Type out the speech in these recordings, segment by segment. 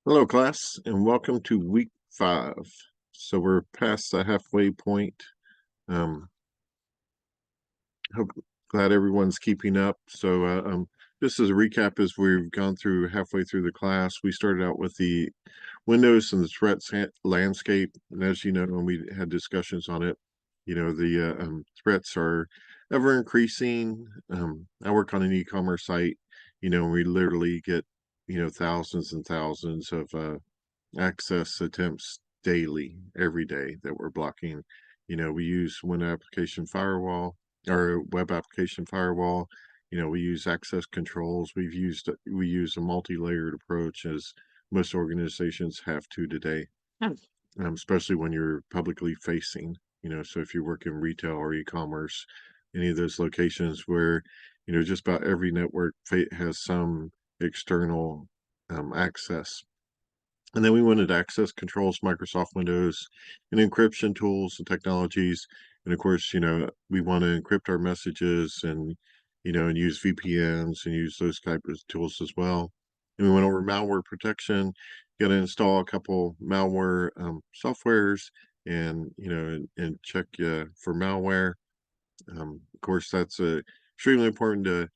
Hello, class, and welcome to week 5. So we're past the halfway point. Um, hope glad everyone's keeping up. Just as a recap, as we've gone through halfway through the class, we started out with the Windows and the threat landscape, and as you know, when we had discussions on it, the threats are ever increasing. I work on an e-commerce site. We literally get thousands and thousands of access attempts daily, every day that we're blocking. We use web application firewall or web application firewall. We use access controls. We use a multi-layered approach as most organizations have to today, especially when you're publicly facing. So if you work in retail or e-commerce, any of those locations where just about every network has some external access. And then we wanted access controls, Microsoft Windows, and encryption tools and technologies. And of course, we want to encrypt our messages and use VPNs and use those type of tools as well. And we went over malware protection, got to install a couple malware softwares and check for malware. Of course, that's extremely important to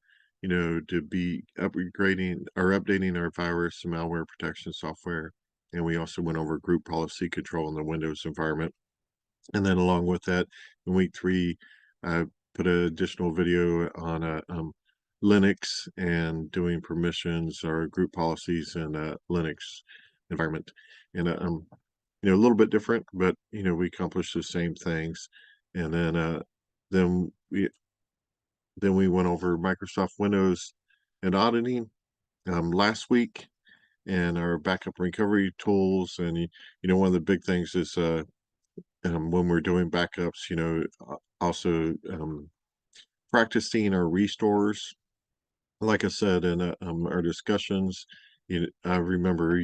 be upgrading or updating our virus and malware protection software. And we also went over group policy control in the Windows environment. And then along with that, in week 3, I put an additional video on Linux and doing permissions or group policies in Linux environment. And a little bit different, but we accomplished the same things. And then we went over Microsoft Windows and auditing last week, and our backup recovery tools. And one of the big things is when we're doing backups, also practicing our restores. Like I said in our discussions, I remember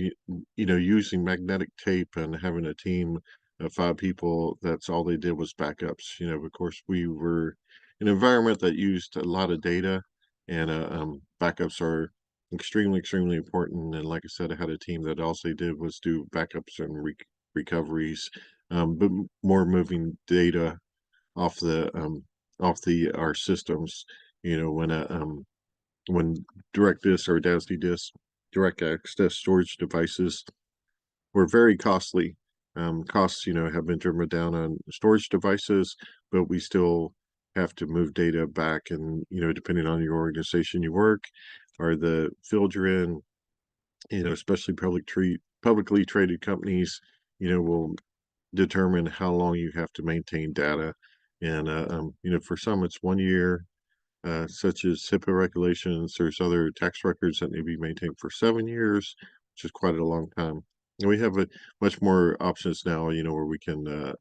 using magnetic tape and having a team of 5 people. That's all they did was backups. Of course, we were an environment that used a lot of data, and backups are extremely important. And like I said, I had a team that all they did was do backups and recoveries, but more moving data off the our systems. When direct disk or DASD disk, direct access storage devices, were very costly. Costs, have been driven down on storage devices, but we still have to move data back. And, depending on your organization you work or the field you're in, especially publicly traded companies, will determine how long you have to maintain data. And, for some, it's 1 year, such as HIPAA regulations. There's other tax records that need to be maintained for 7 years, which is quite a long time. And we have much more options now, where we can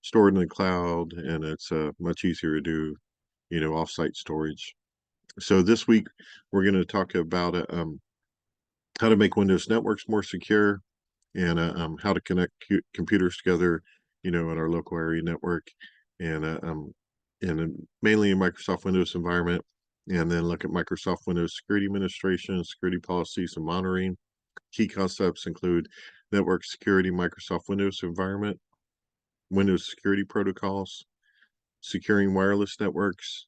store it in the cloud, and it's much easier to do, offsite storage. So this week, we're going to talk about how to make Windows networks more secure, and how to connect computers together, in our local area network, and mainly in Microsoft Windows environment, and then look at Microsoft Windows security administration, security policies, and monitoring. Key concepts include network security, Microsoft Windows environment, Windows security protocols, securing wireless networks,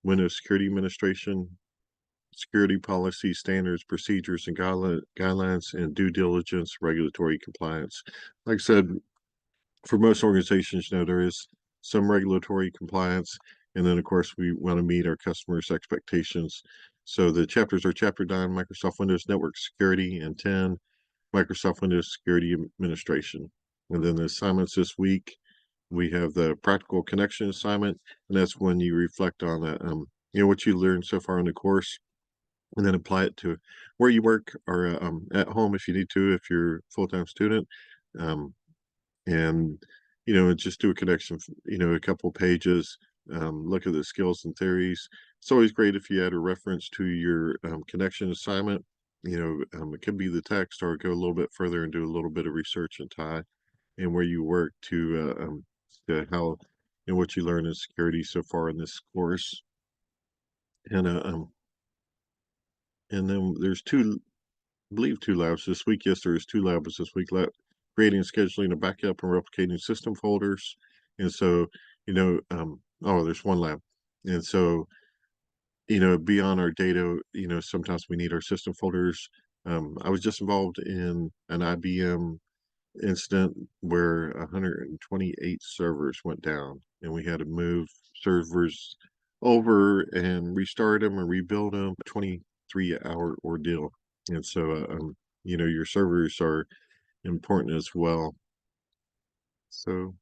Windows security administration, security policy standards, procedures, and guidelines, and due diligence, regulatory compliance. Like I said, for most organizations, there is some regulatory compliance, and then of course we want to meet our customers' expectations. So the chapters are Chapter 9, Microsoft Windows Network Security, and 10, Microsoft Windows Security Administration. And then the assignments this week, we have the practical connection assignment, and that's when you reflect on what you learned so far in the course, and then apply it to where you work or at home if you need to, if you're a full-time student. Um, and just do a connection, a couple pages, look at the skills and theories. It's always great if you add a reference to your connection assignment. It could be the text, or go a little bit further and do a little bit of research and tie and where you work to how what you learn in security so far in this course. And and then there's two believe 2 labs this week. Yes, there is 2 labs this week. Creating, scheduling, a backup, and replicating system folders. And so, oh, there's 1 lab. And so, beyond our data, sometimes we need our system folders. I was just involved in an IBM incident where 128 servers went down, and we had to move servers over and restart them and rebuild them. A 23-hour ordeal. And so, your servers are important as well. So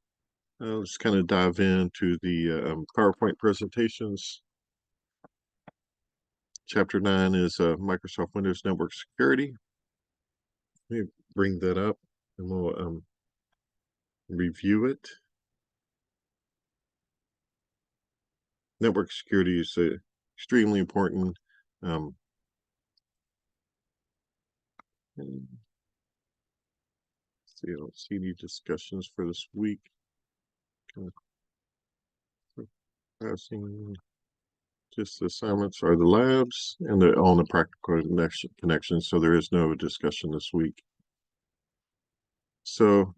let's kind of dive into the PowerPoint presentations. Chapter 9 is Microsoft Windows Network Security. Let me bring that up and we'll review it. Network security is extremely important. Let's see, I don't see any discussions for this week. Passing. Just the assignments are the labs and they're all in the practical connection, so there is no discussion this week. So,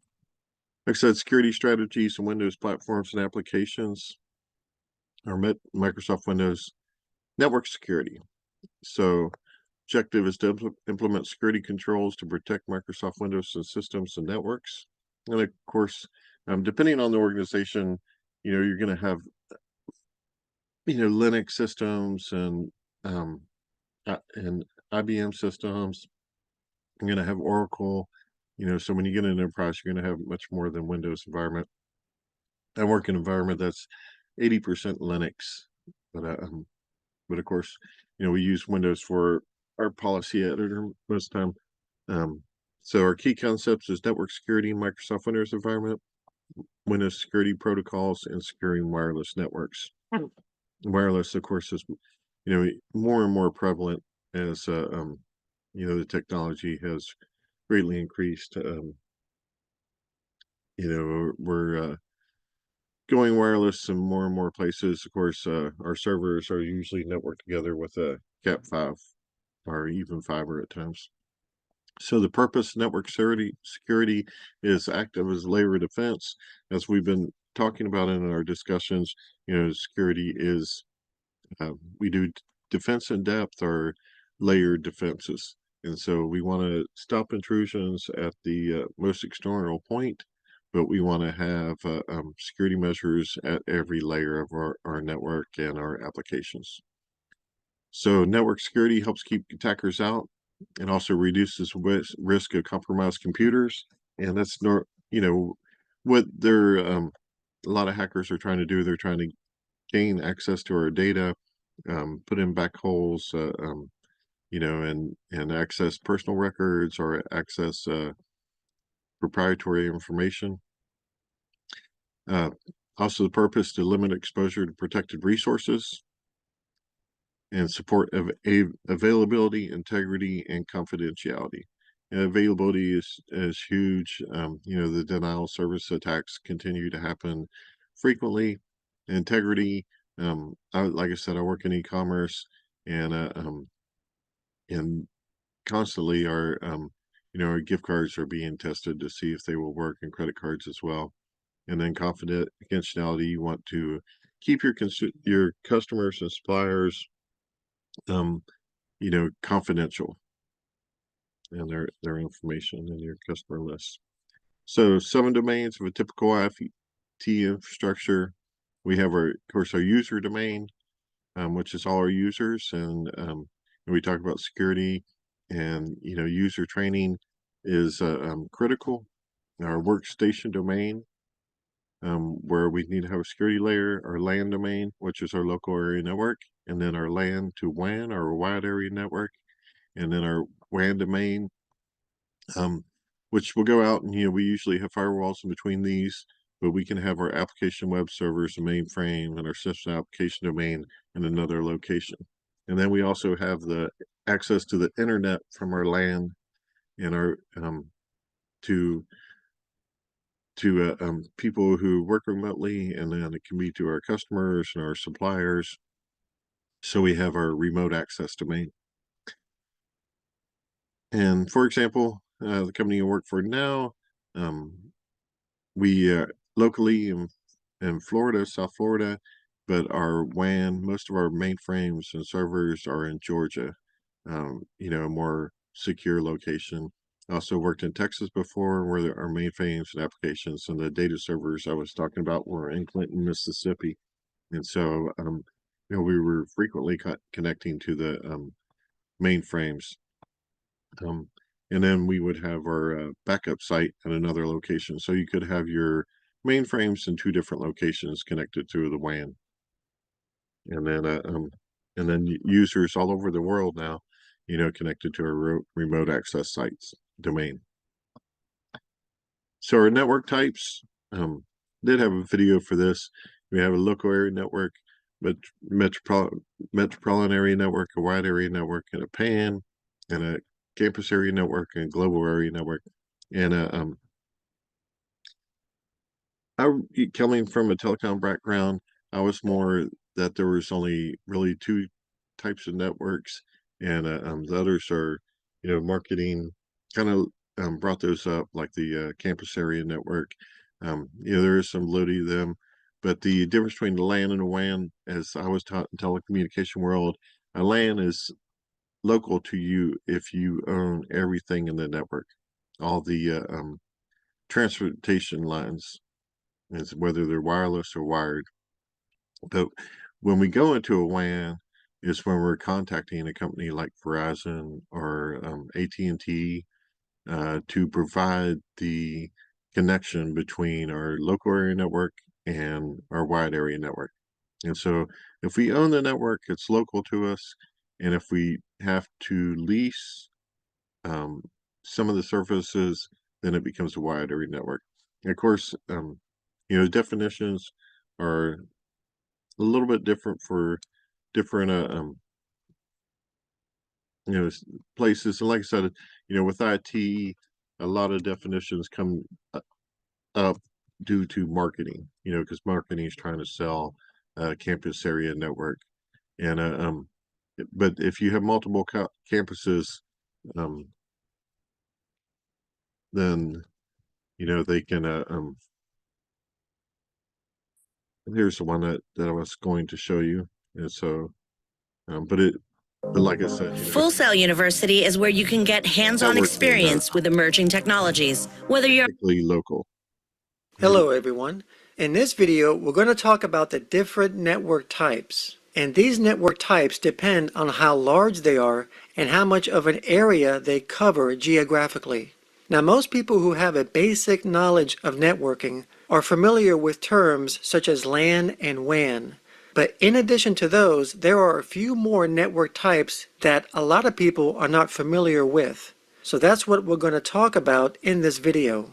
like I said, security strategies and Windows platforms and applications are Microsoft Windows network security. So, objective is to implement security controls to protect Microsoft Windows and systems and networks. And of course, depending on the organization, you're going to have Linux systems and IBM systems. You're going to have Oracle. So when you get an enterprise, you're going to have much more than Windows environment. I work in an environment that's 80% Linux, but of course, we use Windows for our policy editor most of the time. So our key concepts is network security, Microsoft Windows environment, Windows security protocols, and securing wireless networks. Wireless, of course, is more and more prevalent as the technology has greatly increased. We're going wireless in more and more places. Of course, our servers are usually networked together with a Cat5 or even fiber at times. So the purpose network security is active as a layer of defense. As we've been talking about in our discussions, security is, we do defense in depth or layered defenses. And so we want to stop intrusions at the most external point, but we want to have security measures at every layer of our network and our applications. So network security helps keep attackers out. It also reduces risk of compromised computers. And that's what they're a lot of hackers are trying to do. They're trying to gain access to our data, put in back holes, and access personal records or access proprietary information. Also, the purpose to limit exposure to protected resources and support of availability, integrity, and confidentiality. And availability is huge. The denial of service attacks continue to happen frequently. Integrity, like I said, I work in e-commerce, and constantly our gift cards are being tested to see if they will work, and credit cards as well. And then confidentiality, you want to keep your customers and suppliers confidential and their information in your customer list. So 7 domains of a typical IT infrastructure. We have of course, our user domain, which is all our users, and we talk about security, and user training is critical. Our workstation domain, where we need to have a security layer, our LAN domain, which is our local area network, and then our LAN to WAN, our wide area network, and then our WAN domain, which will go out, and we usually have firewalls in between these, but we can have our application web servers, the mainframe, and our system application domain in another location. And then we also have the access to the internet from our LAN and our to people who work remotely, and then it can be to our customers and our suppliers. So we have our remote access domain. And for example, the company I work for now, we locally in Florida, South Florida, but our WAN, most of our mainframes and servers are in Georgia, a more secure location. I also worked in Texas before, where our mainframes and applications and the data servers I was talking about were in Clinton, Mississippi. And so, we were frequently connecting to the mainframes. Um, and then we would have our backup site at another location. So you could have your mainframes in two different locations connected to the WAN. And then users all over the world now, connected to a remote access sites domain. So our network types, did have a video for this. We have a local area network, but metropolitan area network, a wide area network, and a PAN, and a campus area network, and a global area network. And coming from a telecom background, I was more that there was only really two types of networks, and the others are, marketing kind of brought those up, like the campus area network. There is some validity to them, but the difference between the LAN and a WAN, as I was taught in telecommunication world, a LAN is local to you if you own everything in the network, all the transportation lines, is whether they're wireless or wired. But when we go into a WAN is when we're contacting a company like Verizon or AT&T to provide the connection between our local area network and our wide area network. And so if we own the network, it's local to us. And if we have to lease some of the services, then it becomes a wide area network. And of course, definitions are a little bit different for different places. And like I said, with IT, a lot of definitions come up due to marketing, because marketing is trying to sell a campus area network. And but if you have multiple campuses, then they can here's the one that I was going to show you. And so but like I said, Full Sail University is where you can get hands-on experience with emerging technologies, whether you're local. Hello everyone. In this video, we're going to talk about the different network types. And these network types depend on how large they are and how much of an area they cover geographically. Now, most people who have a basic knowledge of networking are familiar with terms such as LAN and WAN. But in addition to those, there are a few more network types that a lot of people are not familiar with. So that's what we're going to talk about in this video.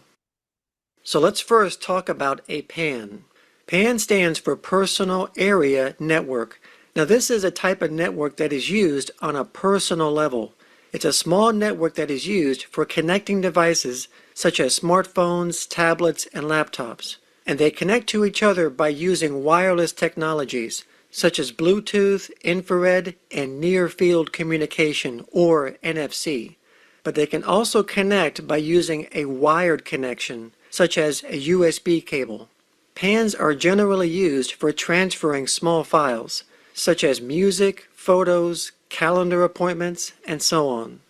So let's first talk about a PAN. PAN stands for Personal Area Network. Now this is a type of network that is used on a personal level. It's a small network that is used for connecting devices such as smartphones, tablets, and laptops. And they connect to each other by using wireless technologies such as Bluetooth, infrared, and near-field communication, or NFC. But they can also connect by using a wired connection, such as a USB cable. PANs are generally used for transferring small files, such as music, photos, calendar appointments, and so on.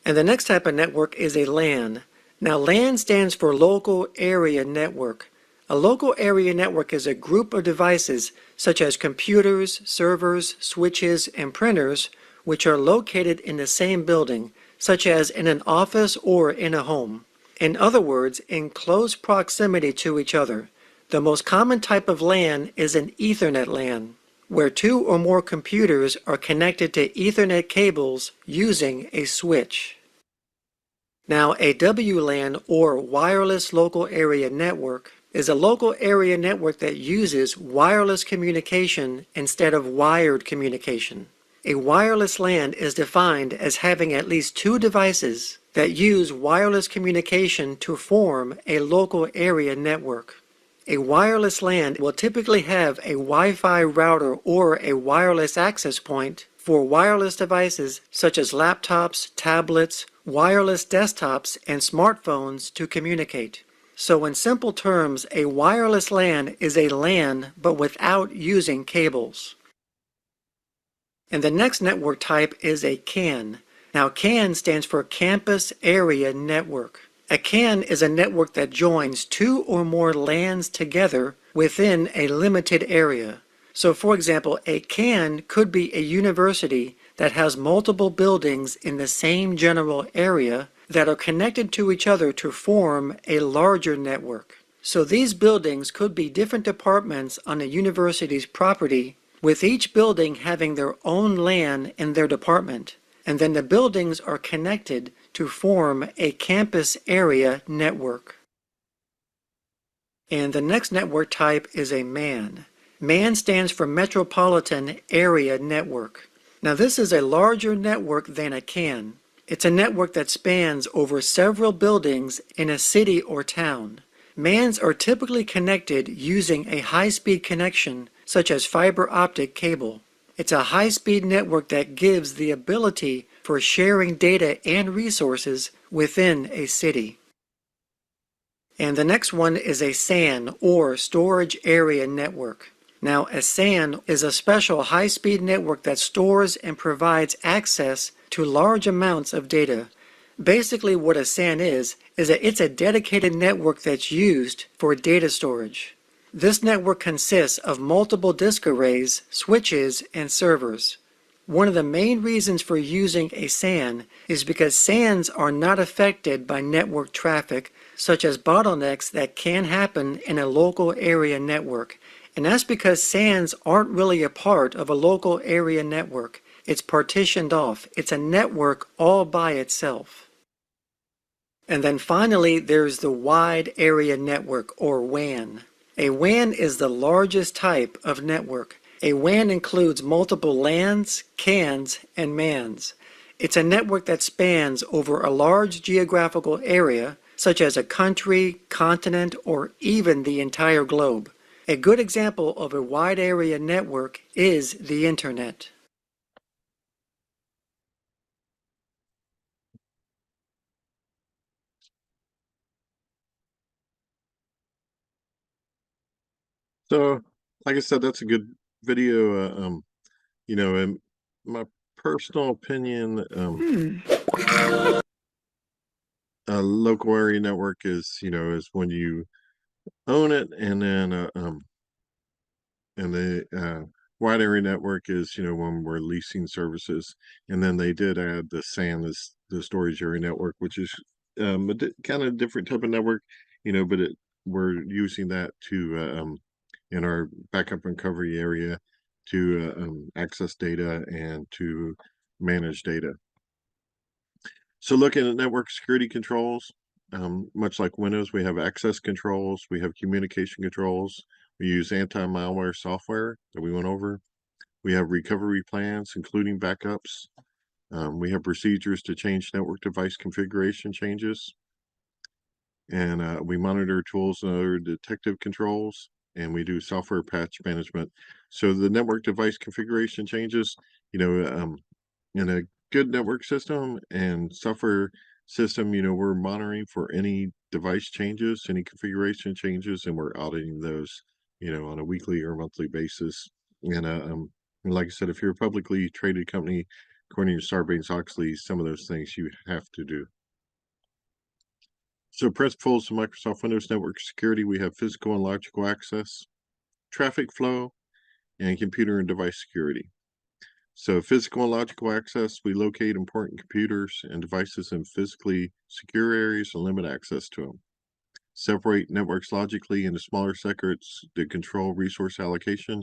And the next type of network is a LAN. Now LAN stands for Local Area Network. A local area network is a group of devices such as computers, servers, switches, and printers which are located in the same building, such as in an office or in a home. In other words, in close proximity to each other. The most common type of LAN is an Ethernet LAN, where two or more computers are connected to Ethernet cables using a switch. Now, a WLAN, or Wireless Local Area Network, is a local area network that uses wireless communication instead of wired communication. A wireless LAN is defined as having at least two devices that use wireless communication to form a local area network. A wireless LAN will typically have a Wi-Fi router or a wireless access point for wireless devices such as laptops, tablets, wireless desktops, and smartphones to communicate. So in simple terms, a wireless LAN is a LAN but without using cables. And the next network type is a CAN. Now CAN stands for Campus Area Network. A CAN is a network that joins two or more LANs together within a limited area. So for example, a CAN could be a university that has multiple buildings in the same general area that are connected to each other to form a larger network. So these buildings could be different departments on a university's property, with each building having their own LAN in their department, and then the buildings are connected to form a campus area network. And the next network type is a MAN. MAN stands for Metropolitan Area Network. Now this is a larger network than a CAN. It's a network that spans over several buildings in a city or town. MANs are typically connected using a high-speed connection such as fiber optic cable. It's a high-speed network that gives the ability for sharing data and resources within a city. And the next one is a SAN, or Storage Area Network. Now, a SAN is a special high-speed network that stores and provides access to large amounts of data. Basically, what a SAN is that it's a dedicated network that's used for data storage. This network consists of multiple disk arrays, switches, and servers. One of the main reasons for using a SAN is because SANs are not affected by network traffic, such as bottlenecks that can happen in a local area network. And that's because SANs aren't really a part of a local area network. It's partitioned off. It's a network all by itself. And then finally, there's the Wide Area Network, or WAN. A WAN is the largest type of network. A WAN includes multiple LANs, CANs, and MANs. It's a network that spans over a large geographical area, such as a country, continent, or even the entire globe. A good example of a wide area network is the Internet. So, like I said, that's a good video. In my personal opinion, a local area network is when you own it, and then and the wide area network is when we're leasing services, and then they did add the SAN, the storage area network, which is kind of different type of network, but we're using that to in our backup and recovery area to access data and to manage data. So looking at network security controls, much like Windows, we have access controls, we have communication controls, we use anti-malware software that we went over. We have recovery plans, including backups. We have procedures to change network device configuration changes. And we monitor tools and other detective controls, and we do software patch management. So the network device configuration changes, in a good network system and software system, we're monitoring for any device changes, any configuration changes, and we're auditing those, on a weekly or monthly basis. And like I said, if you're a publicly traded company, according to Sarbanes-Oxley, some of those things you have to do. So principles of Microsoft Windows Network Security, we have physical and logical access, traffic flow, and computer and device security. So physical and logical access, we locate important computers and devices in physically secure areas and limit access to them. Separate networks logically into smaller circuits to control resource allocation,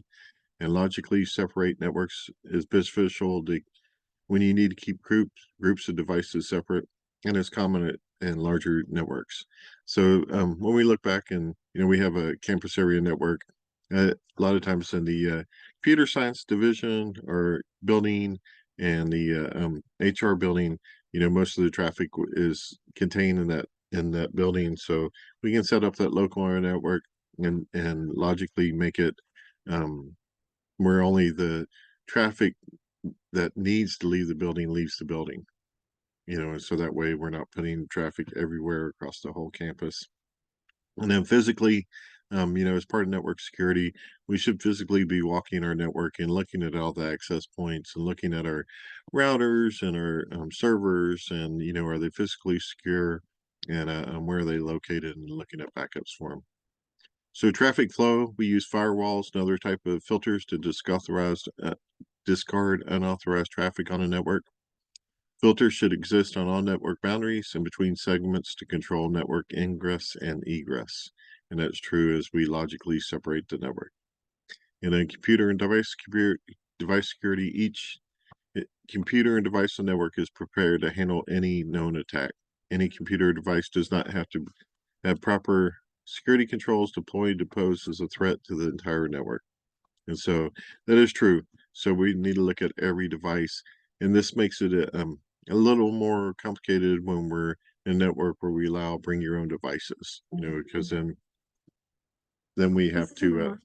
and logically separate networks is beneficial when you need to keep groups of devices separate, and is common in larger networks. So when we look back and we have a campus area network, a lot of times in the computer science division or building and the HR building, most of the traffic is contained in that building. So we can set up that local area network and logically make it where only the traffic that needs to leave the building leaves the building. And so that way we're not putting traffic everywhere across the whole campus. And then physically, as part of network security, we should physically be walking our network and looking at all the access points and looking at our routers and our servers, and are they physically secure, and where are they located, and looking at backups for them. So traffic flow, we use firewalls and other type of filters to discard unauthorized traffic on a network. Filters should exist on all network boundaries and between segments to control network ingress and egress. And that's true as we logically separate the network. And then computer and device security, each computer and device on network is prepared to handle any known attack. Any computer or device does not have to have proper security controls deployed to pose as a threat to the entire network. And so that is true. So we need to look at every device, and this makes it a little more complicated when we're in a network where we allow bring your own devices, because then we have to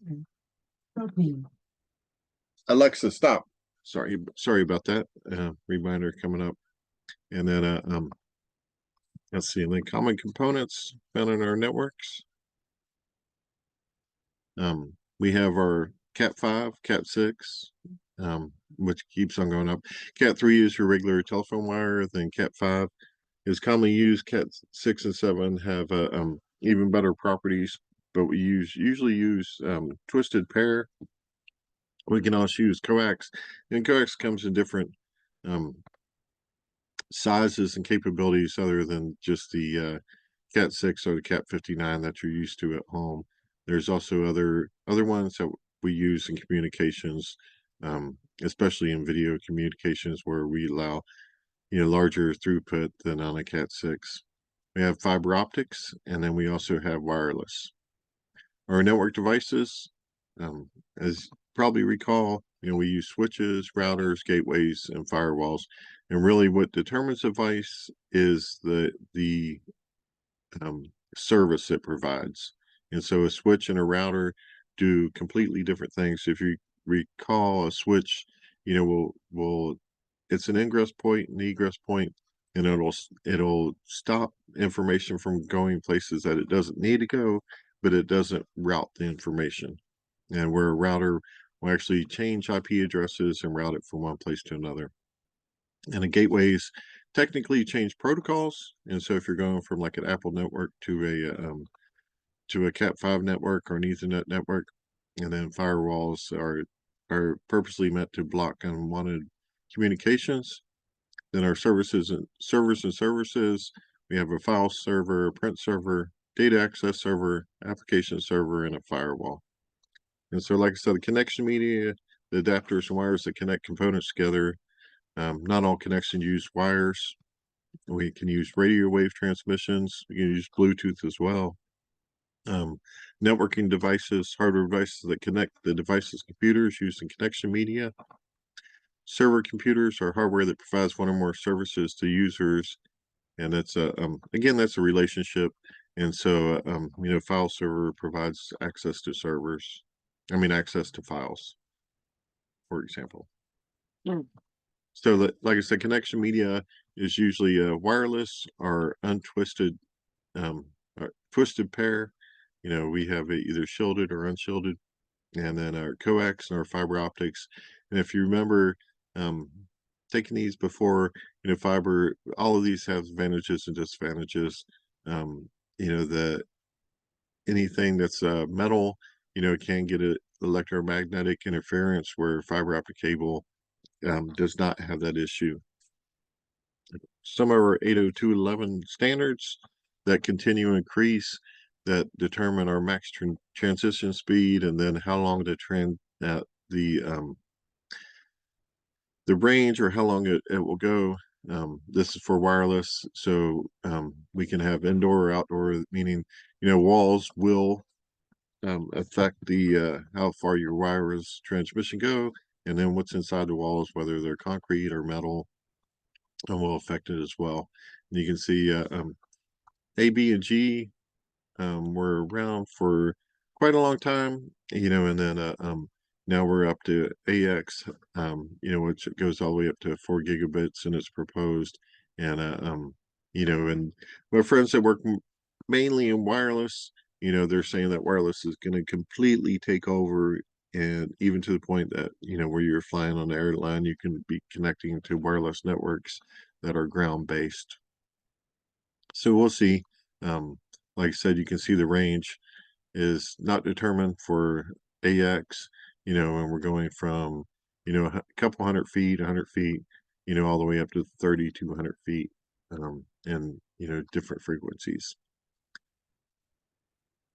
Alexa, stop. Sorry about that. Reminder coming up. And then let's see, and then common components found in our networks. We have our Cat5, Cat6, which keeps on going up. Cat3 is your regular telephone wire. Then Cat5 is commonly used. Cat6 and 7 have even better properties, but we usually use twisted pair. We can also use coax, and coax comes in different sizes and capabilities other than just the Cat6 or the Cat59 that you're used to at home. There's also other ones that we use in communications, especially in video communications, where we allow larger throughput than on a Cat6. We have fiber optics, and then we also have wireless. Our network devices, as you probably recall, we use switches, routers, gateways, and firewalls. And really what determines the device is the service it provides. And so a switch and a router do completely different things. If you recall, a switch, will it's an ingress point and egress point, and it'll stop information from going places that it doesn't need to go, but it doesn't route the information. And where a router will actually change IP addresses and route it from one place to another. And the gateways technically change protocols. And so if you're going from like an Apple network to a Cat5 network or an Ethernet network, and then firewalls are purposely meant to block unwanted communications. Then our servers, we have a file server, a print server, data access server, application server, and a firewall. And so, like I said, the connection media, the adapters and wires that connect components together. Not all connections use wires. We can use radio wave transmissions. We can use Bluetooth as well. Networking devices, hardware devices that connect the device's computers using connection media. Server computers are hardware that provides one or more services to users, and that's again, that's a relationship. And so file server provides access to servers. Access to files, for example. So like I said, connection media is usually wireless or untwisted, twisted pair. We have either shielded or unshielded, and then our coax and our fiber optics. And if you remember taking these before, fiber, all of these have advantages and disadvantages. The anything that's metal, can get an electromagnetic interference, where fiber optic cable does not have that issue. Some of our 802.11 standards that continue to increase, that determine our max transition speed, and then how long the range, or how long it will go. This is for wireless, so we can have indoor or outdoor, meaning walls will affect the how far your wireless transmission go, and then what's inside the walls, whether they're concrete or metal, and will affect it as well. And you can see A, B, and G were around for quite a long time, and then Now we're up to AX, which goes all the way up to 4 gigabits, and it's proposed. And and my friends that work mainly in wireless, they're saying that wireless is going to completely take over, and even to the point that where you're flying on the airline, you can be connecting to wireless networks that are ground based. So we'll see. Like I said, you can see the range is not determined for AX, and we're going from, a couple 100 feet, 100 feet, all the way up to 3,200 feet, and, different frequencies.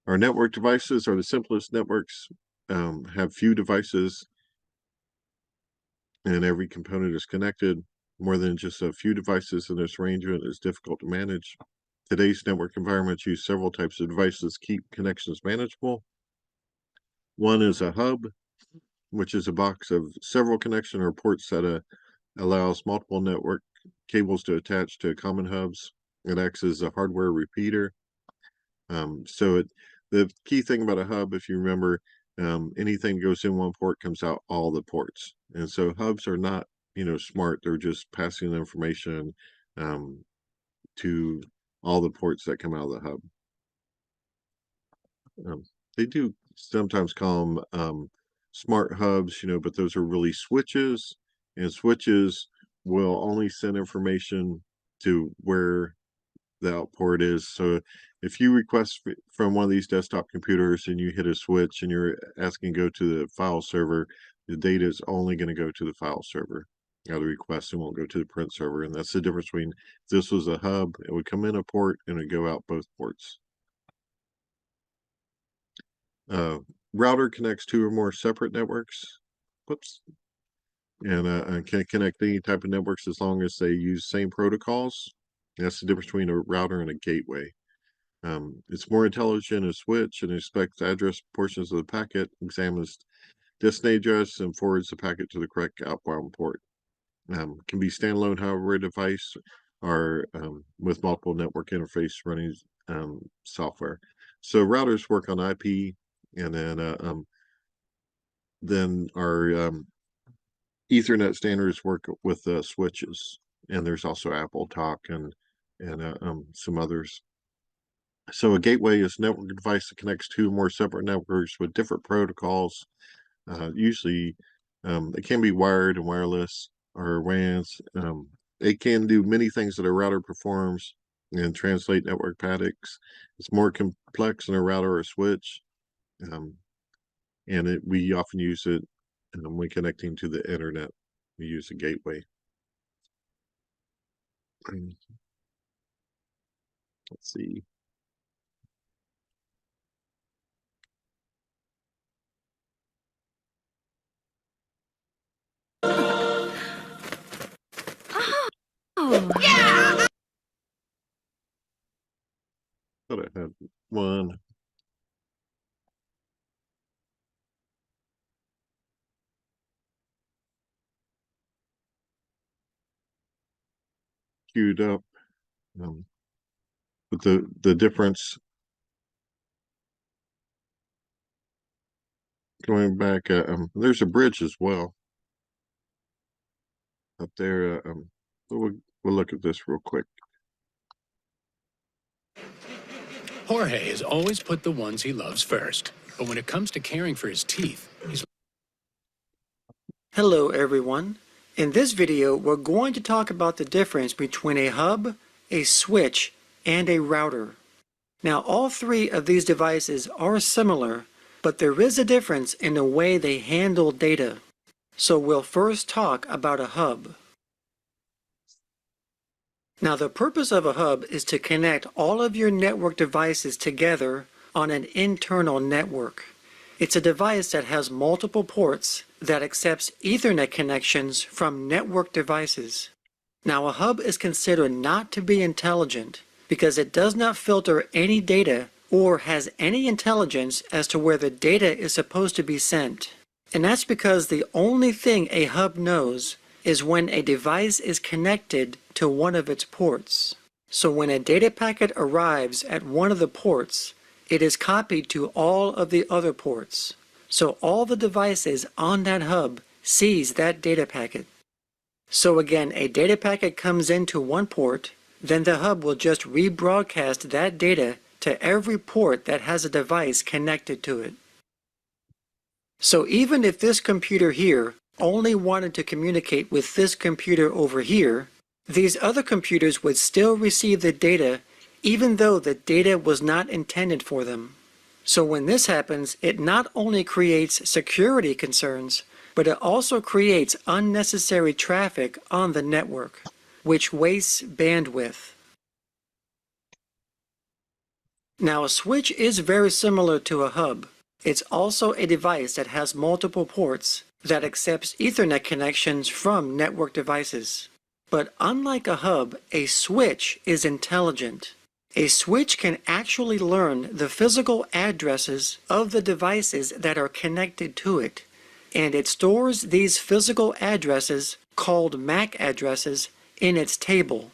Our network devices are the simplest networks, have few devices, and every component is connected. More than just a few devices in this arrangement is difficult to manage. Today's network environments use several types of devices to keep connections manageable. One is a hub, which is a box of several connection or ports that allows multiple network cables to attach to common hubs. It acts as a hardware repeater. The key thing about a hub, if you remember, anything goes in one port comes out all the ports. And so hubs are not, smart. They're just passing the information to all the ports that come out of the hub. They do sometimes call them smart hubs, but those are really switches, and switches will only send information to where the output is. So if you request from one of these desktop computers and you hit a switch and you're asking to go to the file server, the data is only going to go to the file server. Now the request won't go to the print server, and that's the difference between if this was a hub, it would come in a port and it would go out both ports. Router connects two or more separate networks. Whoops. And can connect any type of networks as long as they use same protocols. That's the difference between a router and a gateway. It's more intelligent than a switch and expects address portions of the packet, examines destination address, and forwards the packet to the correct outbound port. Can be standalone, however, a device or with multiple network interface running software. So routers work on IP, and then our Ethernet standards work with switches, and there's also Apple Talk and some others. So a gateway is a network device that connects two or more separate networks with different protocols. Usually, it can be wired and wireless or WANs. It can do many things that a router performs and translate network packets. It's more complex than a router or a switch, and we often use it when connecting to the internet. We use a gateway. Let's see. Oh, yeah! Thought I had one. Queued up. But the difference going back, there's a bridge as well up there. We'll look at this real quick. Jorge has always put the ones he loves first, but when it comes to caring for his teeth, he's... Hello everyone. In this video, we're going to talk about the difference between a hub, a switch, and a router. Now, all three of these devices are similar, but there is a difference in the way they handle data. So we'll first talk about a hub. Now, the purpose of a hub is to connect all of your network devices together on an internal network. It's a device that has multiple ports that accepts Ethernet connections from network devices. Now, a hub is considered not to be intelligent because it does not filter any data or has any intelligence as to where the data is supposed to be sent. And that's because the only thing a hub knows is when a device is connected to one of its ports. So when a data packet arrives at one of the ports, it is copied to all of the other ports. So all the devices on that hub sees that data packet. So again, a data packet comes into one port, then the hub will just rebroadcast that data to every port that has a device connected to it. So even if this computer here only wanted to communicate with this computer over here, these other computers would still receive the data even though the data was not intended for them. So when this happens, it not only creates security concerns, but it also creates unnecessary traffic on the network, which wastes bandwidth. Now, a switch is very similar to a hub. It's also a device that has multiple ports that accepts Ethernet connections from network devices. But unlike a hub, a switch is intelligent. A switch can actually learn the physical addresses of the devices that are connected to it, and it stores these physical addresses, called MAC addresses, in its table.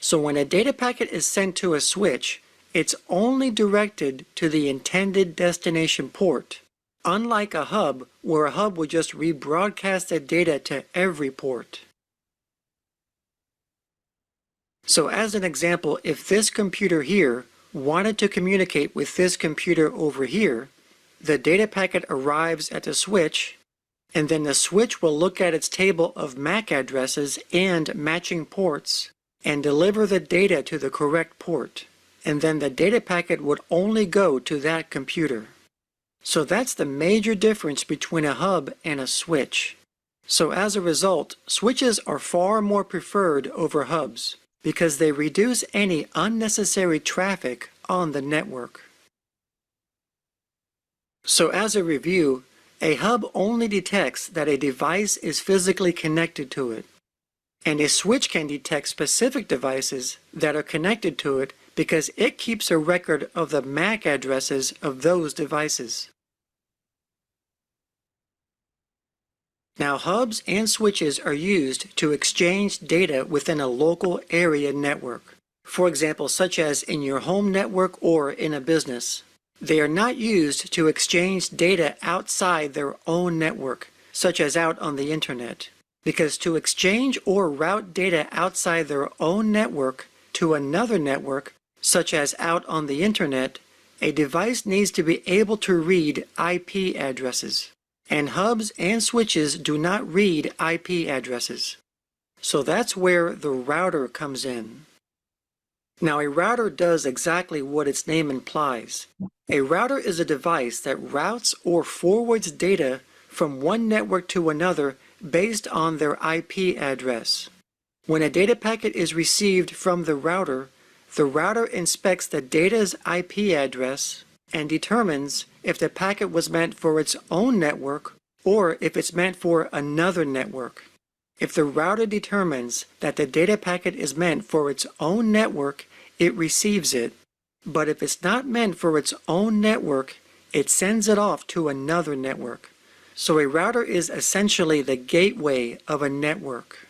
So when a data packet is sent to a switch, it's only directed to the intended destination port, unlike a hub where a hub would just rebroadcast the data to every port. So as an example, if this computer here wanted to communicate with this computer over here, the data packet arrives at the switch, and then the switch will look at its table of MAC addresses and matching ports and deliver the data to the correct port. And then the data packet would only go to that computer. So that's the major difference between a hub and a switch. So as a result, switches are far more preferred over hubs because they reduce any unnecessary traffic on the network. So as a review, a hub only detects that a device is physically connected to it, and a switch can detect specific devices that are connected to it because it keeps a record of the MAC addresses of those devices. Now, hubs and switches are used to exchange data within a local area network. For example, such as in your home network or in a business. They are not used to exchange data outside their own network, such as out on the internet. Because to exchange or route data outside their own network to another network, such as out on the internet, a device needs to be able to read IP addresses. And hubs and switches do not read IP addresses. So that's where the router comes in. Now, a router does exactly what its name implies. A router is a device that routes or forwards data from one network to another based on their IP address. When a data packet is received from the router inspects the data's IP address and determines if the packet was meant for its own network or if it's meant for another network. If the router determines that the data packet is meant for its own network, it receives it. But if it's not meant for its own network, it sends it off to another network. So a router is essentially the gateway of a network.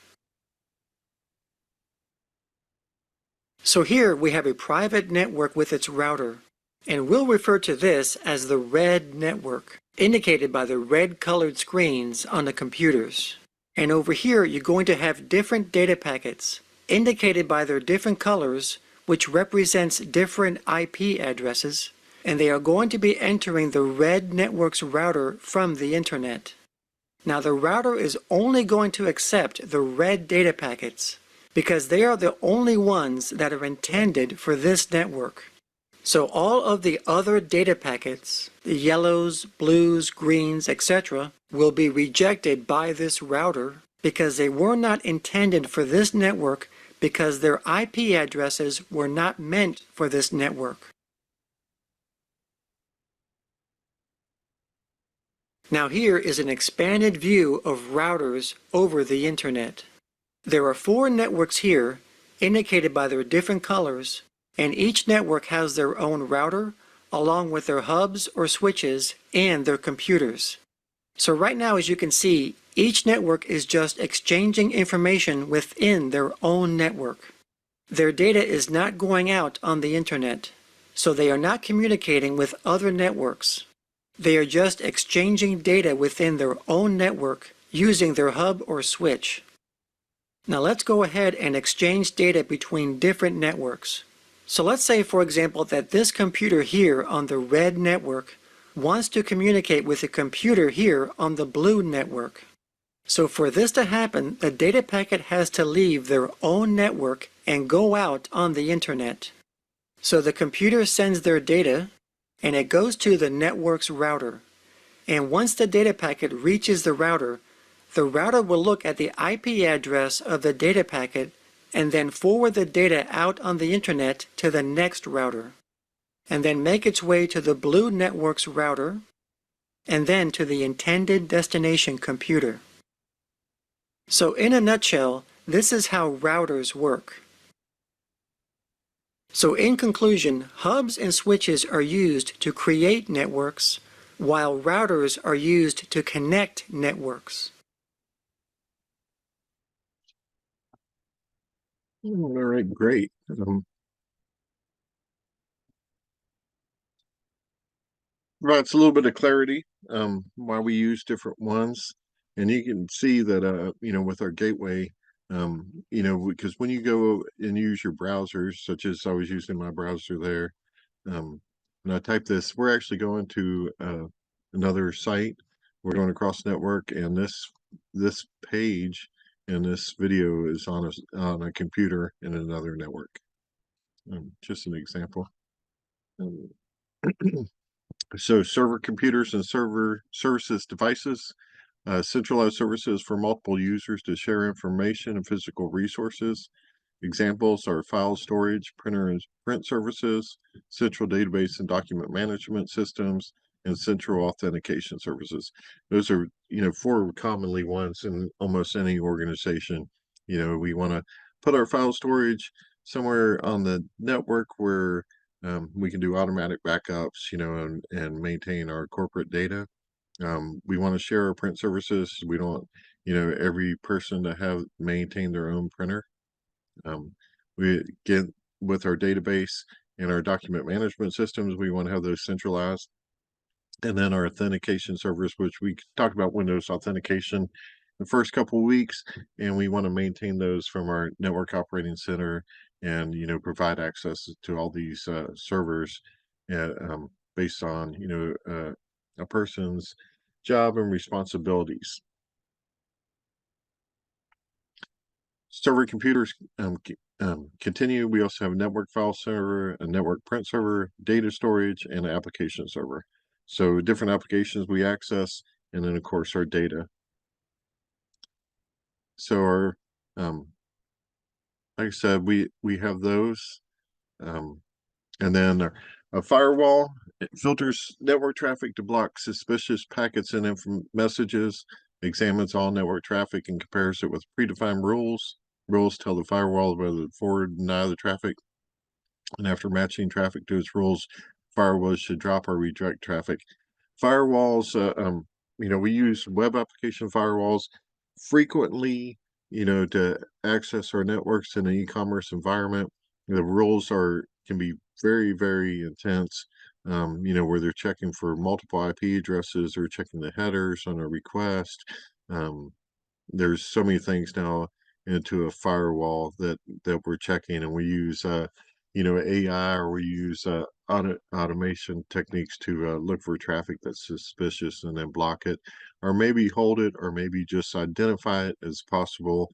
So here we have a private network with its router, and we'll refer to this as the red network, indicated by the red colored screens on the computers. And over here you're going to have different data packets, indicated by their different colors, which represents different IP addresses, and they are going to be entering the red network's router from the internet. Now the router is only going to accept the red data packets, because they are the only ones that are intended for this network. So all of the other data packets, the yellows, blues, greens, etc., will be rejected by this router because they were not intended for this network because their IP addresses were not meant for this network. Now here is an expanded view of routers over the internet. There are 4 networks here, indicated by their different colors, and each network has their own router, along with their hubs or switches and their computers. So right now, as you can see, each network is just exchanging information within their own network. Their data is not going out on the internet, so they are not communicating with other networks. They are just exchanging data within their own network using their hub or switch. Now let's go ahead and exchange data between different networks. So let's say, for example, that this computer here on the red network wants to communicate with a computer here on the blue network. So for this to happen, the data packet has to leave their own network and go out on the internet. So the computer sends their data, and it goes to the network's router. And once the data packet reaches the router will look at the IP address of the data packet and then forward the data out on the internet to the next router, and then make its way to the blue network's router, and then to the intended destination computer. So in a nutshell, this is how routers work. So in conclusion, hubs and switches are used to create networks, while routers are used to connect networks. All right, great. Provides a little bit of clarity why we use different ones, and you can see that with our gateway, because when you go and use your browsers, such as I was using my browser there, when I type this, we're actually going to another site. We're going across network, and this page and this video is on a computer in another network. Just an example. So server computers and server services devices, centralized services for multiple users to share information and physical resources. Examples are file storage, printer and print services, central database and document management systems, and central authentication services. Those are, four commonly ones in almost any organization. We want to put our file storage somewhere on the network where we can do automatic backups, and maintain our corporate data. We want to share our print services. We don't, every person to have maintain their own printer. We get with our database and our document management systems, we want to have those centralized. And then our authentication servers, which we talked about Windows authentication the first couple of weeks, and we want to maintain those from our network operating center and provide access to all these servers based on a person's job and responsibilities. Server computers continue. We also have a network file server, a network print server, data storage, and an application server. So different applications we access, and then of course our data. So our, like I said, we have those, and then a firewall, it filters network traffic to block suspicious packets and messages, examines all network traffic and compares it with predefined rules. Rules tell the firewall whether to forward and deny the traffic. And after matching traffic to its rules, firewalls should drop or redirect traffic. Firewalls, we use web application firewalls frequently, to access our networks in an e-commerce environment. The rules can be very, very intense, where they're checking for multiple IP addresses or checking the headers on a request. There's so many things now into a firewall that we're checking, and we use AI, or we use automation techniques to look for traffic that's suspicious and then block it, or maybe hold it, or maybe just identify it as possible,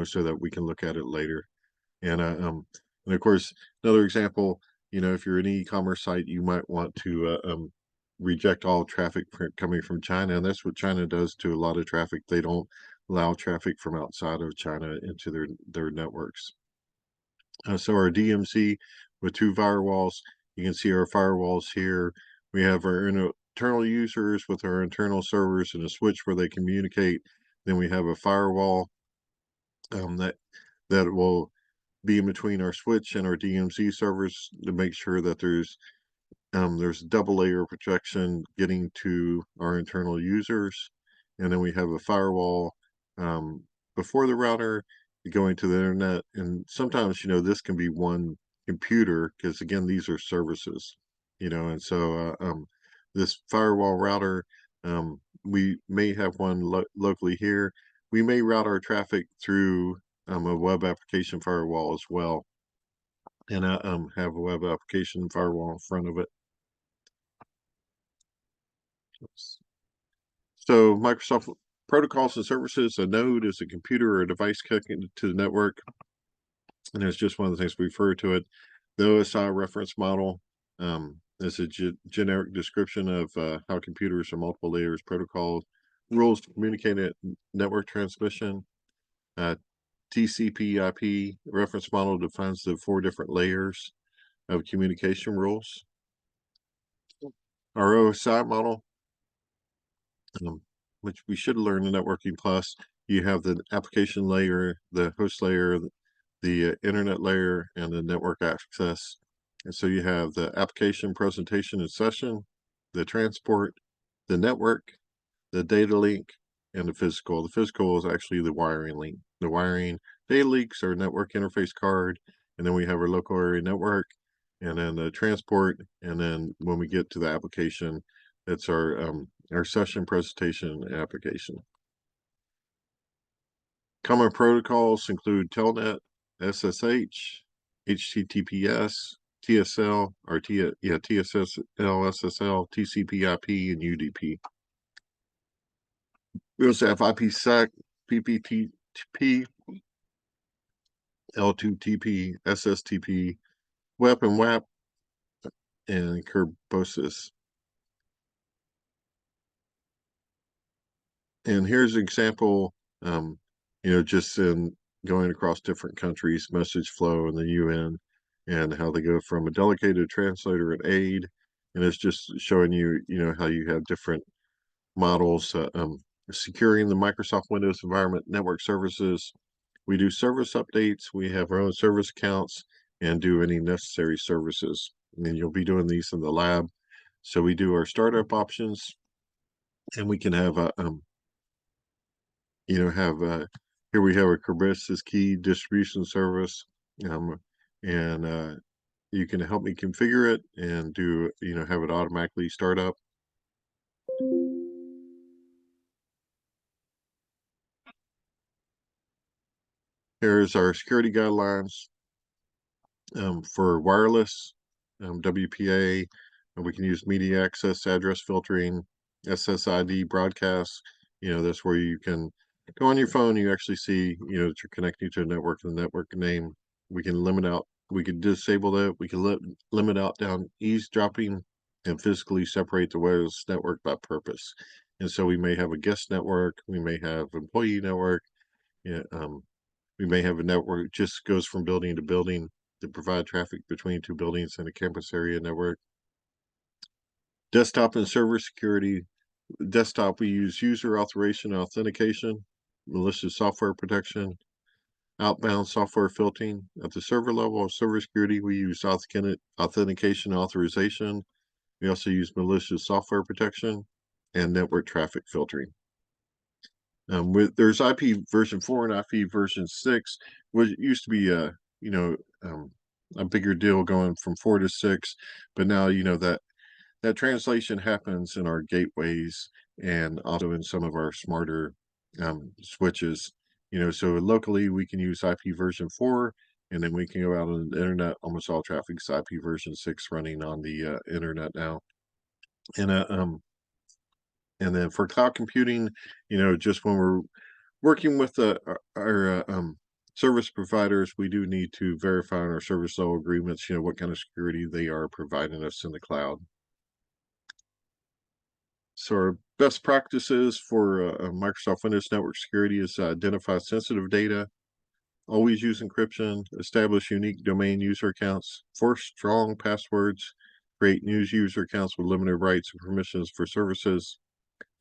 so that we can look at it later. And of course, another example, if you're an e-commerce site, you might want to reject all traffic coming from China, and that's what China does to a lot of traffic. They don't allow traffic from outside of China into their networks. So our DMZ with 2 firewalls, you can see our firewalls here. We have our internal users with our internal servers and a switch where they communicate. Then we have a firewall that will be in between our switch and our DMZ servers to make sure that there's double layer protection getting to our internal users. And then we have a firewall before the router going to the internet. And sometimes, this can be one computer, because again, these are services, and so this firewall router, we may have one locally here. We may route our traffic through a web application firewall as well, and have a web application firewall in front of it. So Microsoft protocols and services, a node is a computer or a device connected to the network, and it's just one of the things we refer to it. The OSI reference model is a generic description of how computers are multiple layers, protocols, rules to communicate at network transmission. TCP/IP reference model defines the 4 different layers of communication rules. Our OSI model, which we should learn in Networking Plus, you have the application layer, the host layer, the internet layer, and the network access. And so you have the application, presentation, and session, the transport, the network, the data link, and the physical. The physical is actually the wiring link. The wiring data links are network interface card, and then we have our local area network, and then the transport, and then when we get to the application, it's our session, presentation, and application. Common protocols include Telnet, SSH, HTTPS, TSL, or TSL, SSL, TCP/IP, and UDP. We also have IPsec, PPTP, L2TP, SSTP, WEP and WAP, and Kerberos. And here's an example, just in going across different countries, message flow in the UN, and how they go from a delegated translator and aid. And it's just showing you, how you have different models, securing the Microsoft Windows environment network services. We do service updates. We have our own service accounts and do any necessary services. And you'll be doing these in the lab. So we do our startup options, and we can have here we have a Kerberos key distribution service, and you can help me configure it and do, have it automatically start up. Here's our security guidelines for wireless, WPA, and we can use media access, address filtering, SSID broadcasts. That's where you can go on your phone. You actually see, that you're connecting to a network and the network name. We can we can disable that. We can limit out down eavesdropping and physically separate the wireless network by purpose. And so we may have a guest network. We may have employee network. We may have a network that just goes from building to building to provide traffic between 2 buildings in a campus area network. Desktop and server security. Desktop, we use user authorization and authentication, malicious software protection, outbound software filtering. At the server level of server security, we use authentication and authorization. We also use malicious software protection and network traffic filtering. There's IP version 4 and IP version 6, which used to be a bigger deal going from 4 to 6, but now that translation happens in our gateways and also in some of our smarter switches. So locally we can use IP version 4, and then we can go out on the internet. Almost all traffic is IP version 6 running on the internet now. And then for cloud computing, just when we're working with our service providers, we do need to verify in our service level agreements, what kind of security they are providing us in the cloud. So our best practices for Microsoft Windows Network security is identify sensitive data, always use encryption, establish unique domain user accounts, force strong passwords, create new user accounts with limited rights and permissions for services.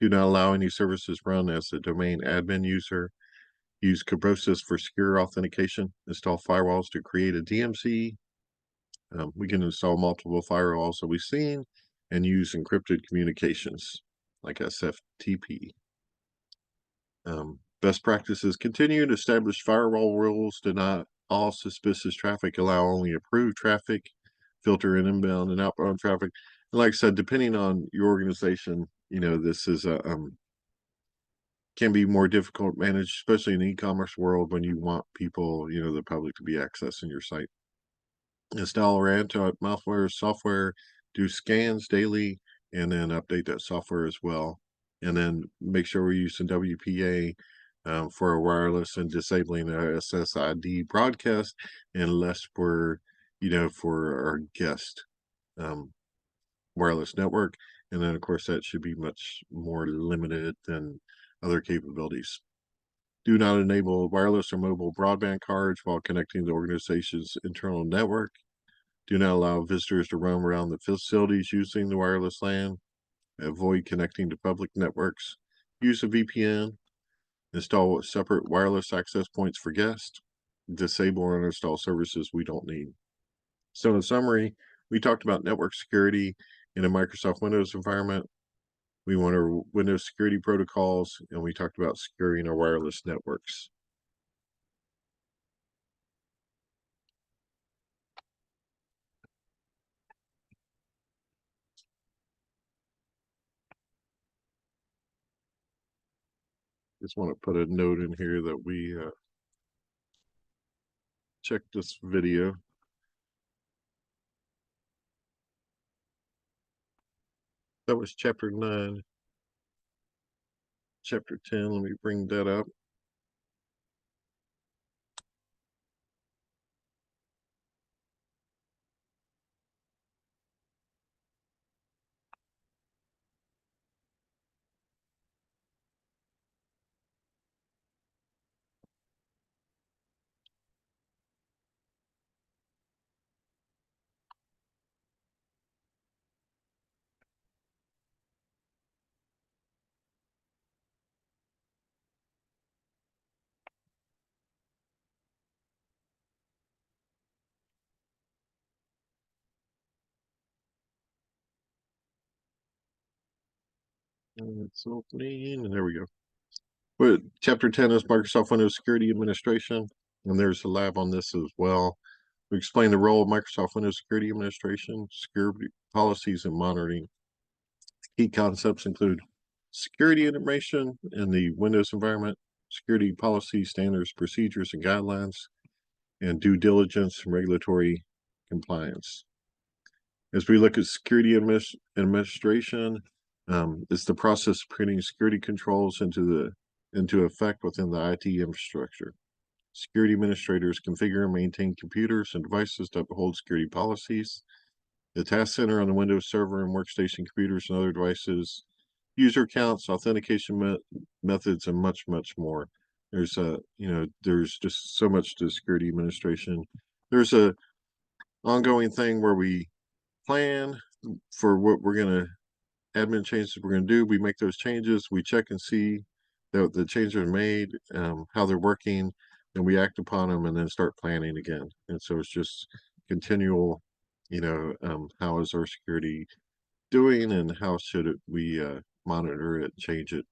Do not allow any services run as a domain admin user. Use Kerberos for secure authentication. Install firewalls to create a DMZ. We can install multiple firewalls that we've seen and use encrypted communications like SFTP. Best practices: continue to establish firewall rules. Deny all suspicious traffic. Allow only approved traffic. Filter in inbound and outbound traffic. Like I said, depending on your organization, this is can be more difficult to manage, especially in the e-commerce world when you want people, the public to be accessing your site. Install or anti-malware software, do scans daily, and then update that software as well. And then make sure we're using WPA for our wireless and disabling our SSID broadcast, unless we're, for our guest wireless network. And then, of course, that should be much more limited than other capabilities. Do not enable wireless or mobile broadband cards while connecting the organization's internal network. Do not allow visitors to roam around the facilities using the wireless LAN. Avoid connecting to public networks. Use a VPN. Install separate wireless access points for guests. Disable or uninstall services we don't need. So in summary, we talked about network security in a Microsoft Windows environment. We want our Windows security protocols, and we talked about securing our wireless networks. Just want to put a note in here that we check this video. That was chapter 9. Chapter 10, let me bring that up. And it's opening, and there we go. But chapter 10 is Microsoft Windows Security Administration, and there's a lab on this as well. We explain the role of Microsoft Windows Security Administration, security policies, and monitoring. Key concepts include security information in the Windows environment, security policies, standards, procedures, and guidelines, and due diligence and regulatory compliance. As we look at security administration, it's the process of putting security controls into effect within the IT infrastructure. Security administrators configure and maintain computers and devices to uphold security policies. The task center on the Windows Server and workstation computers and other devices, user accounts, authentication methods, and much, much more. There's there's just so much to security administration. There's a ongoing thing where we plan for what we're going to admin changes we're going to do. We make those changes. We check and see that the changes are made, how they're working, and we act upon them and then start planning again. And so it's just continual, how is our security doing and how should we monitor it, change it.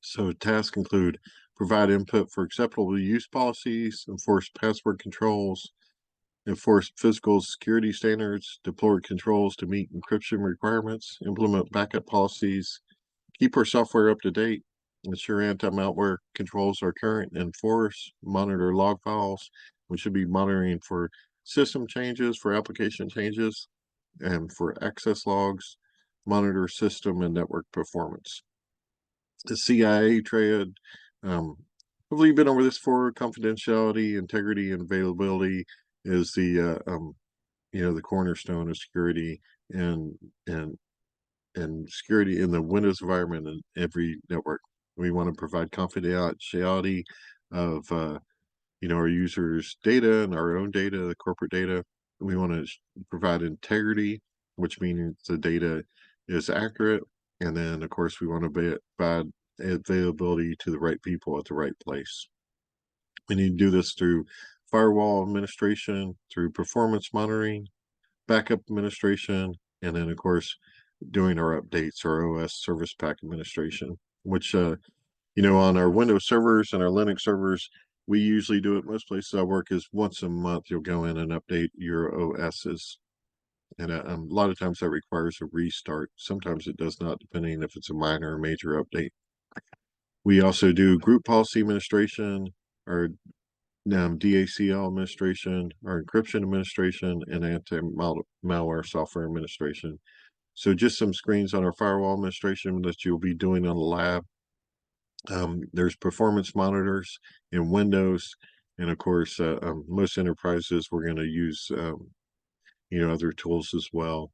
So tasks include provide input for acceptable use policies, enforce password controls, enforce physical security standards, deploy controls to meet encryption requirements, implement backup policies, keep our software up to date, ensure anti-malware controls are current and enforced, monitor log files. We should be monitoring for system changes, for application changes, and for access logs, monitor system and network performance. The CIA trade, hopefully you've been over this for confidentiality, integrity, and availability is the the cornerstone of security and security in the Windows environment and every network. We want to provide confidentiality of our users' data and our own data, the corporate data. We want to provide integrity, which means the data is accurate, and then of course we want to provide availability to the right people at the right place. We need to do this through firewall administration, through performance monitoring, backup administration, and then of course doing our updates, our OS service pack administration, which on our Windows servers and our Linux servers, we usually do it most places I work is once a month you'll go in and update your OSs. And a lot of times that requires a restart. Sometimes it does not, depending if it's a minor or major update. We also do group policy administration, or DACL administration, or encryption administration, and anti-malware software administration. So just some screens on our firewall administration that you'll be doing on the lab. There's performance monitors in Windows, and of course, most enterprises we're going to use other tools as well.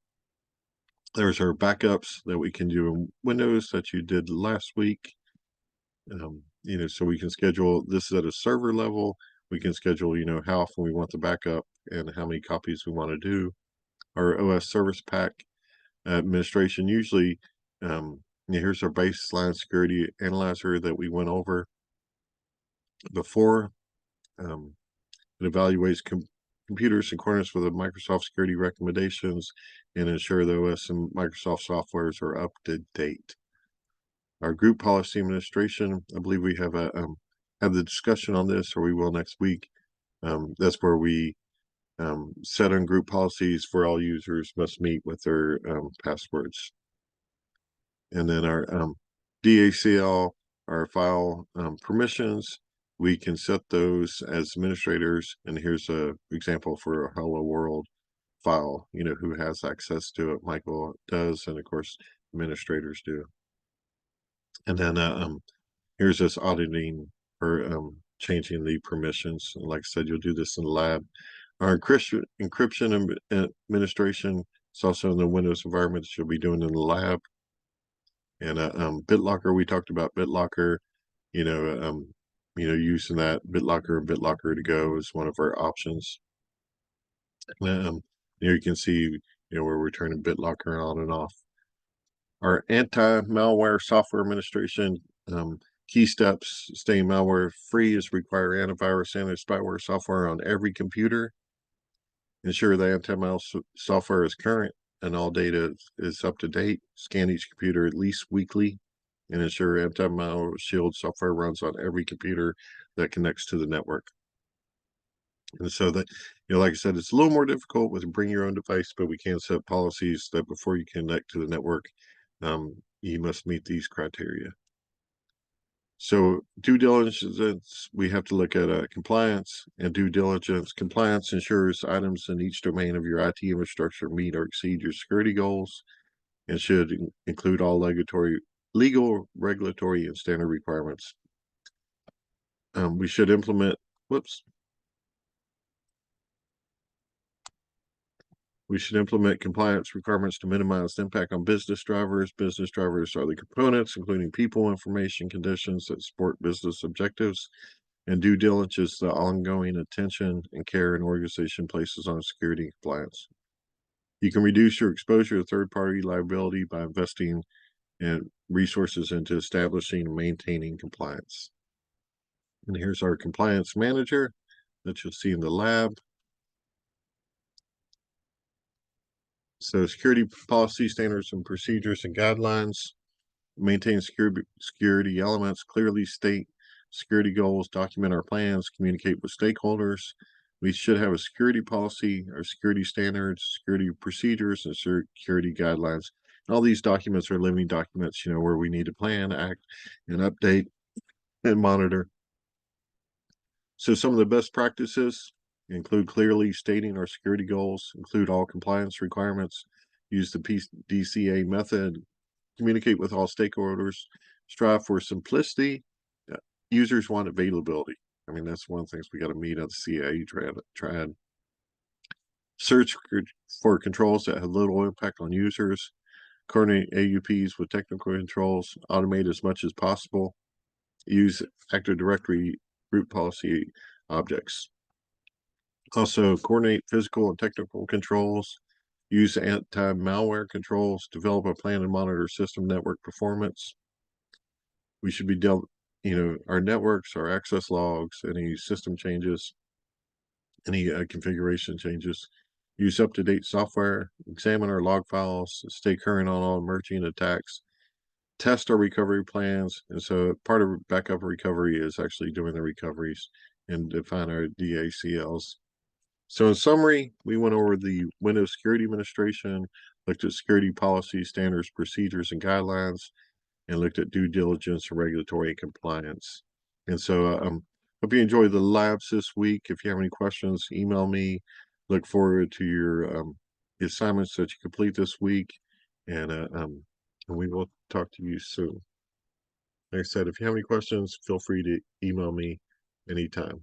There's our backups that we can do in Windows that you did last week. So we can schedule this at a server level. We can schedule, how often we want the backup and how many copies we want to do. Our OS service pack administration, usually, here's our baseline security analyzer that we went over before. It evaluates computers in accordance with the Microsoft security recommendations and ensure the OS and Microsoft softwares are up to date. Our group policy administration, I believe we have the discussion on this, or we will next week. That's where we set on group policies for all users must meet with their passwords. And then our DACL, our file permissions, we can set those as administrators. And here's an example for a Hello World file, who has access to it. Michael does, and of course, administrators do. And then here's us auditing or changing the permissions. And like I said, you'll do this in the lab. Our encryption administration is also in the Windows environment that you'll be doing in the lab. And BitLocker, we talked about BitLocker, using that BitLocker and BitLocker to go is one of our options. You can see, where we're turning BitLocker on and off. Our anti-malware software administration, key steps: staying malware free is require antivirus, anti-spyware software on every computer. Ensure the anti-malware software is current and all data is up to date. Scan each computer at least weekly, and ensure anti-malware shield software runs on every computer that connects to the network. And so that, like I said, it's a little more difficult with bring your own device, but we can set policies that before you connect to the network, you must meet these criteria. So due diligence, we have to look at compliance and due diligence. Compliance ensures items in each domain of your IT infrastructure meet or exceed your security goals and should include all legal, regulatory, and standard requirements. We should implement, We should implement compliance requirements to minimize the impact on business drivers. Business drivers are the components, including people, information, conditions that support business objectives. And due diligence is the ongoing attention and care an organization places on security and compliance. You can reduce your exposure to third-party liability by investing in resources into establishing and maintaining compliance. And here's our compliance manager that you'll see in the lab. So security policy, standards and procedures and guidelines, maintain security elements, clearly state security goals, document our plans, communicate with stakeholders. We should have a security policy, our security standards, security procedures, and security guidelines. And all these documents are living documents, where we need to plan, act, and update and monitor. So some of the best practices include clearly stating our security goals, include all compliance requirements, use the PDCA method, communicate with all stakeholders, strive for simplicity. Users want availability. I mean, that's one of the things we got to meet on the CIA triad. Search for controls that have little impact on users. Coordinate AUPs with technical controls. Automate as much as possible. Use Active Directory group policy objects. Also, coordinate physical and technical controls. Use anti-malware controls. Develop a plan and monitor system network performance. We should be our networks, our access logs, any system changes, any configuration changes. Use up-to-date software. Examine our log files. Stay current on all emerging attacks. Test our recovery plans. And so part of backup recovery is actually doing the recoveries and define our DACLs. So in summary, we went over the Windows Security Administration, looked at security policies, standards, procedures, and guidelines, and looked at due diligence and regulatory compliance. And so hope you enjoyed the labs this week. If you have any questions, email me. Look forward to your assignments that you complete this week, and we will talk to you soon. Like I said, if you have any questions, feel free to email me anytime.